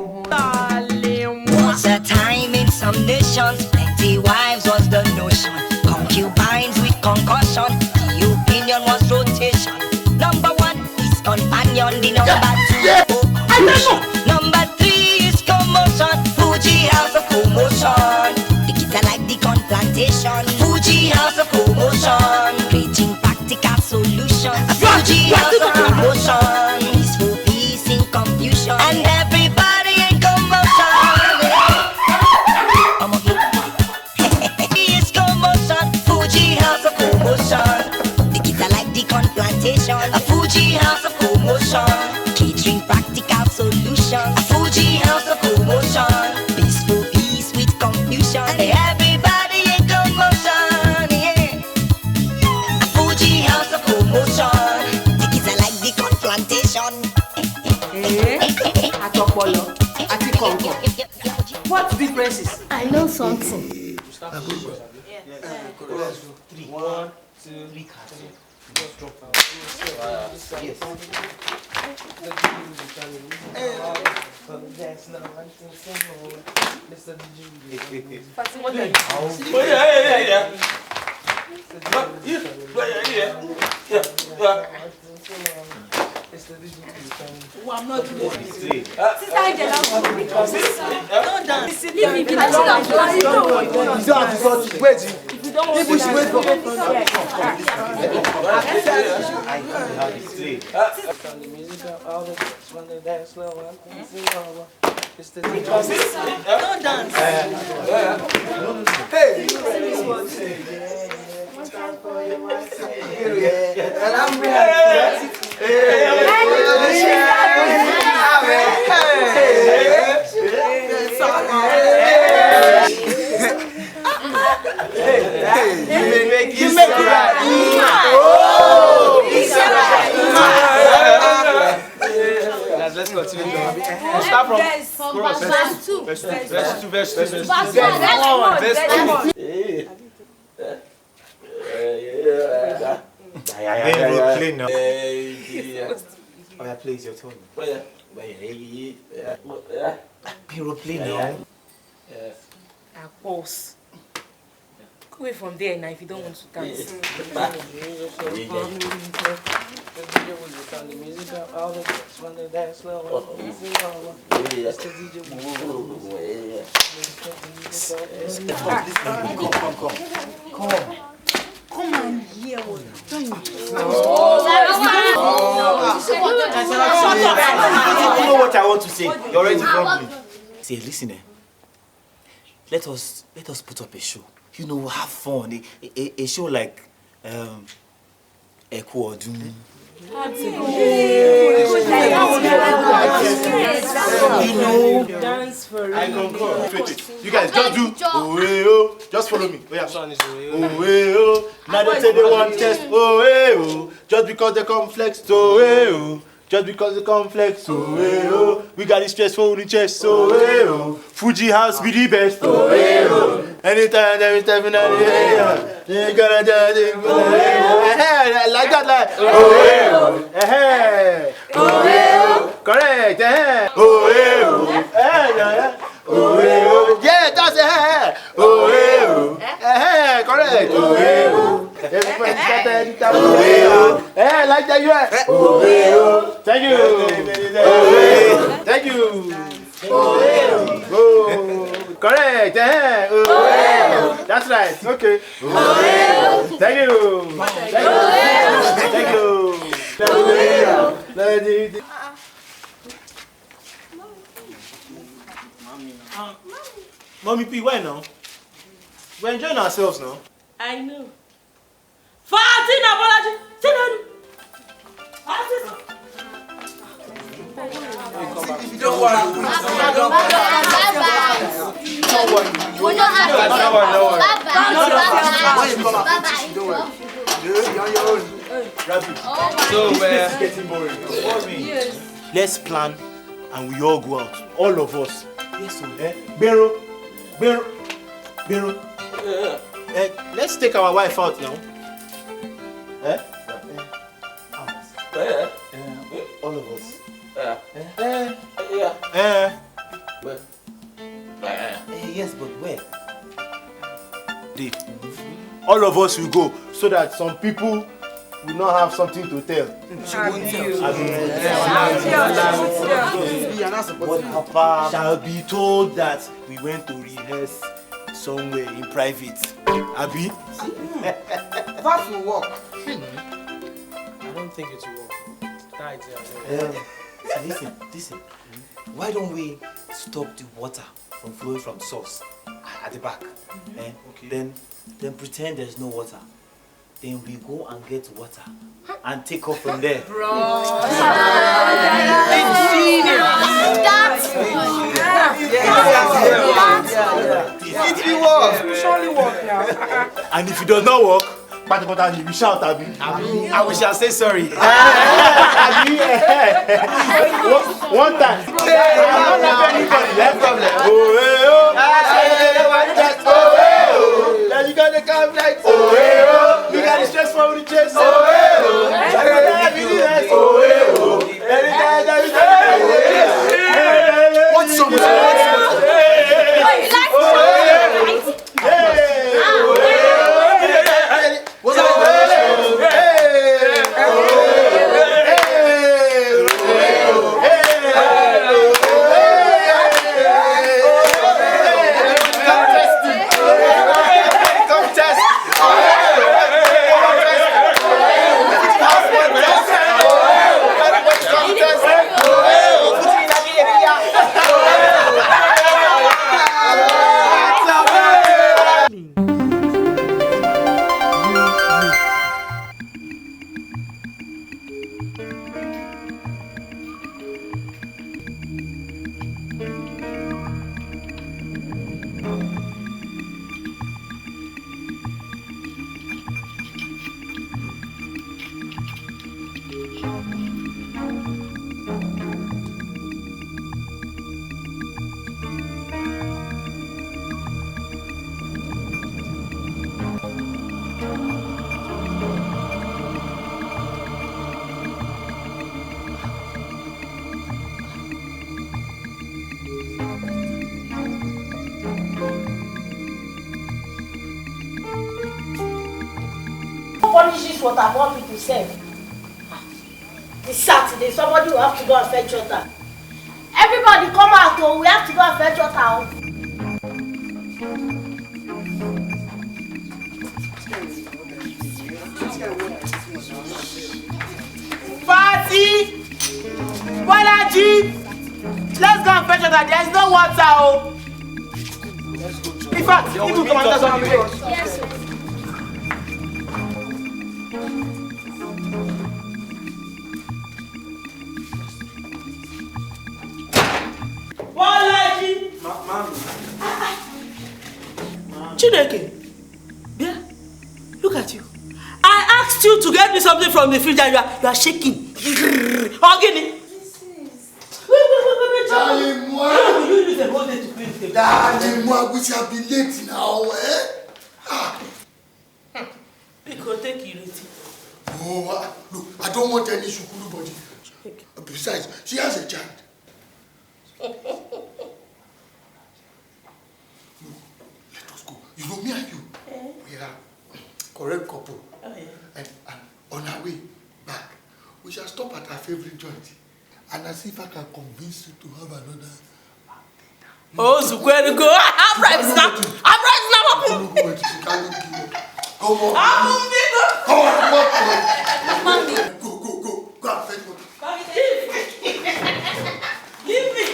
Was a time in some nations, plenty wives was the notion. Concubines with concussion, the opinion was rotation. Number 1 is companion, the number 2 number 3 is commotion. Fuji House of commotion. The kids are like the corn plantation. Fuji House of commotion, preaching practical solutions. Fuji House of commotion, peaceful peace in confusion, and everybody in commotion. It's commotion. Fuji House of commotion. The kids are like the corn plantation. A Fuji House of commotion, catering practical solutions. A Fuji House of commotion, peaceful peace with confusion, and everybody in commotion. Yeah. A Fuji House of commotion. The kids are like the corn plantation. What differences? I know something. 1, 2, 3 cards. Yes. I'm not doing it. Sister Angela, don't dance. Leave me. You don't have to wait. People should wait for Don't dance. Hey! And I'm you make it right. Let's continue. We'll start from verse 2. Verse 2. Verse 2. Oh, yeah, please, your turn. Play now. Pause. Go away from there now if you don't want to dance. Come on here. Don't you? You know what I want to say. You're already grumbling. Say, listen, let us put up a show. You know, have fun. A show like Echo or Doom. You know, Dance for I concur. You guys just do oh, just follow me. Oh yeah. Oh, now they say they want test. Oh, just because they come flex. Oh, just because they come flex. Oh, we got this stressful in the chest. Oh, Fuji House be the best. Oh, anytime, every time, you gotta do it. Like that, like correct. Yeah, that's it. Correct. Everybody got that. Like that, you are. Thank you. Correct. That's right. Okay. Thank you. Mommy P, why now? We're enjoying ourselves now. I know. Fatin apology. Sit down. If you don't worry, Getting boring. Let's plan and we all go out. All of us. Yes, sir. Bero. Let's take our wife out now. All of us. Where? Yes, but where? All of us will go so that some people will not have something to tell. What Papa Shall be told that we went to rehearse somewhere in private. Abi? That will work. I don't think it will work. That idea. Listen. Why don't we stop the water from flowing from source at the back? Okay. Then pretend there's no water. Then we go and get water and take off from there. Bro. That's It will work. Surely work now. And if it does not work, we shout, Abi. And we shall say sorry. One time. I don't have anybody left from there. Then you got the calm like you got the stress from the chest. What's up? What's up? Punishes what I want people to say. It's Saturday, somebody will have to go and fetch water. Everybody come out, oh, we have to go and fetch water. Party! Bolaji! Let's go and fetch water. There's no water, oh. In fact, you come and tell me. Yes, sir. Bolaji! Chineke, yeah, look at you. I asked you to get me something from the fridge and you are shaking. Ogini. Darling, moi. You use the whole day to clean the table. Darling, moi, we shall be late now, eh? We could take it. Oh, look, I don't want any shukuru body. Besides, she has a child. Look, let us go. You know me and you. We are correct couple. Oh, yeah. And on our way back, we shall stop at our favorite joint. And I see if I can convince you to have another. Oh, so where to go? I'm right now. Come on. Go and fetch water. Leave me.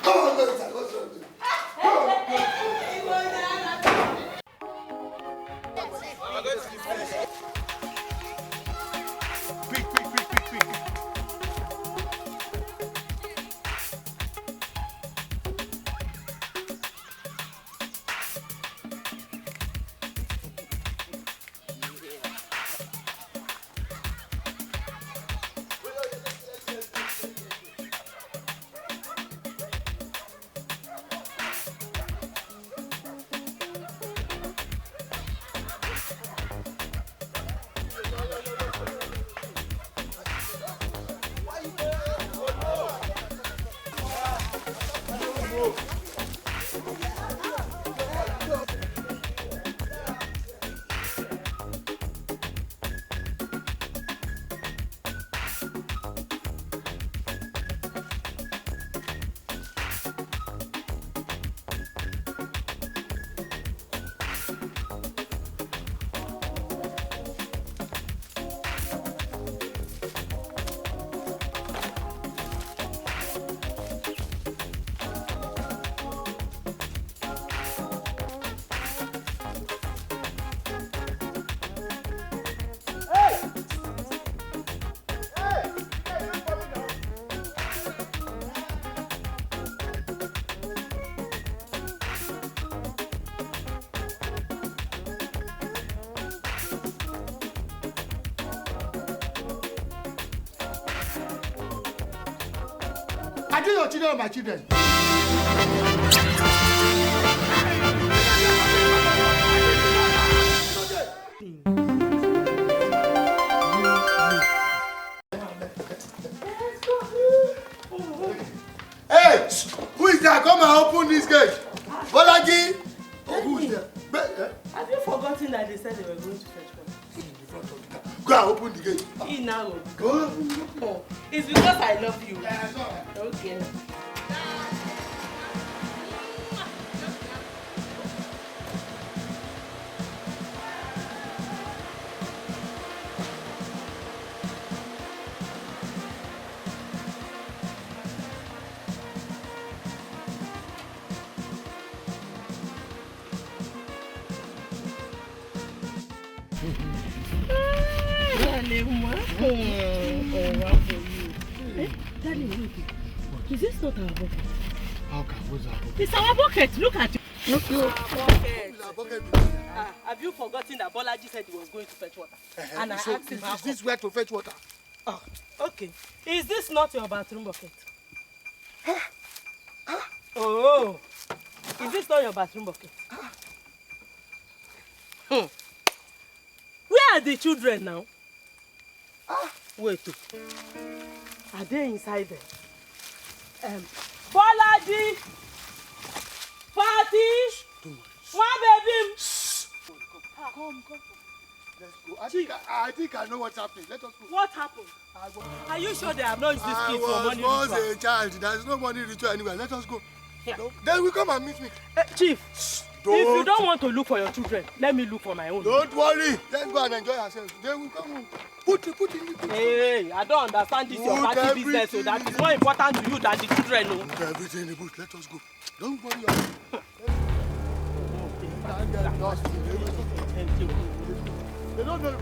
Come on, go inside. What's wrong with you? Quick. Are they your children or my children? Hey, who is there? Come and open this gate. Bolaji. Oh, who is there? Have you forgotten that they said they were going to fetch water? Go and open the gate. Now. Go. Oh, it's because I love you. Yeah, it's all right. Okay. Darling, look. Is this not our bucket? How can what's our bucket? It's our bucket. Look at it. Look. Our bucket. Have you forgotten that Bolaji said he was going to fetch water? And I So asked him how. is this where to fetch water? Oh, okay. Is this not your bathroom bucket? Oh, is this not your bathroom bucket? Where are the children now? Wait. Are they inside there? Bolaji! Fatih! One baby! Come. Let's go. I think I know what's happening. Let us go. What happened? Are you sure they have not used this kid for money I was ritual? a child. There is no money ritual anywhere. Let us go. Yeah. No. Then we come and meet me. Chief, if you don't want to look for your children, let me look for my own. Don't worry. Let's go and enjoy ourselves. Then we come. Put in the Hey, I don't understand this your party business, so that is more important to you than the children. No? Put everything in the boot. Let us go. Don't worry. They don't know.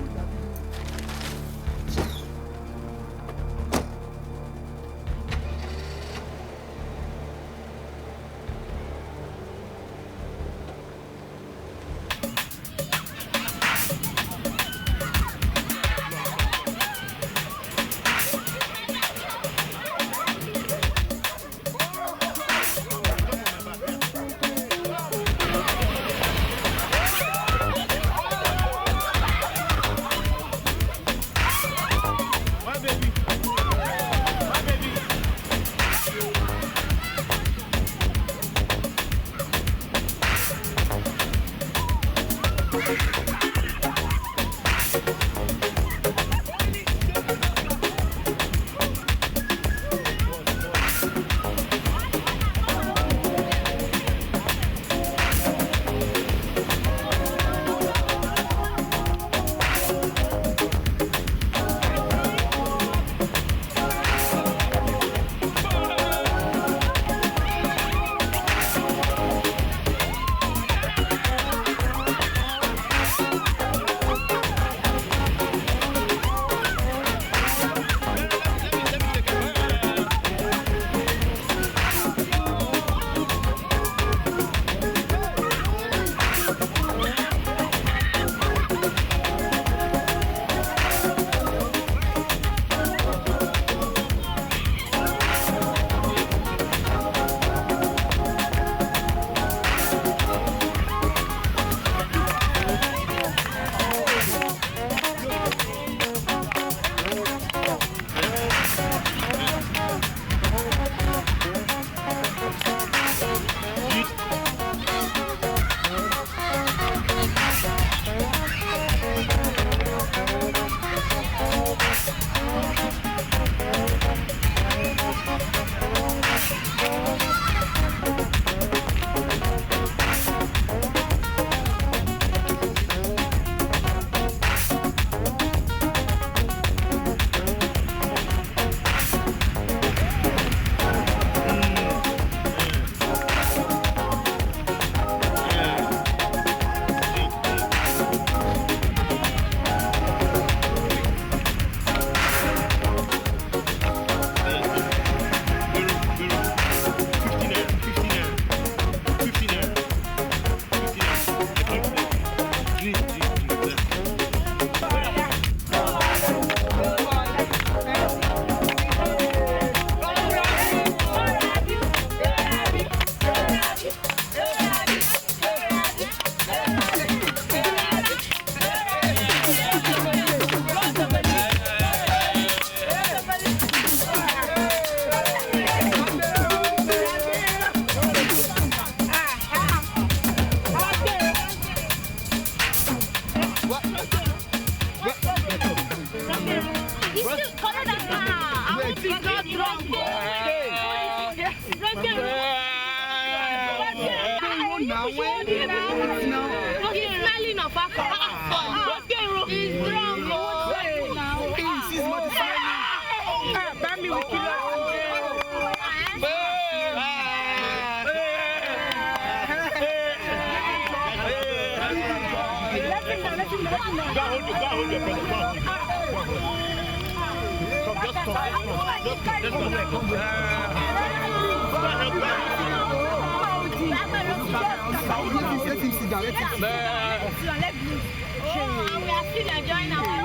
He's still taller than her. I want to get drunk. He's smelling of alcohol. He's drunk. Bambi will kill us. Go hold your brother. Come, just come. Let him sit down. We are still enjoying our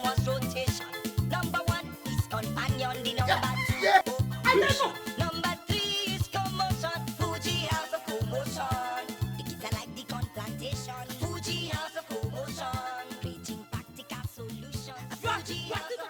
Was rotation. Number 1 is companion. The number 2 number 3 is commotion. Fuji House of commotion. The kids are like the corn plantation. Fuji House of commotion. Creating practical solutions. Fuji House of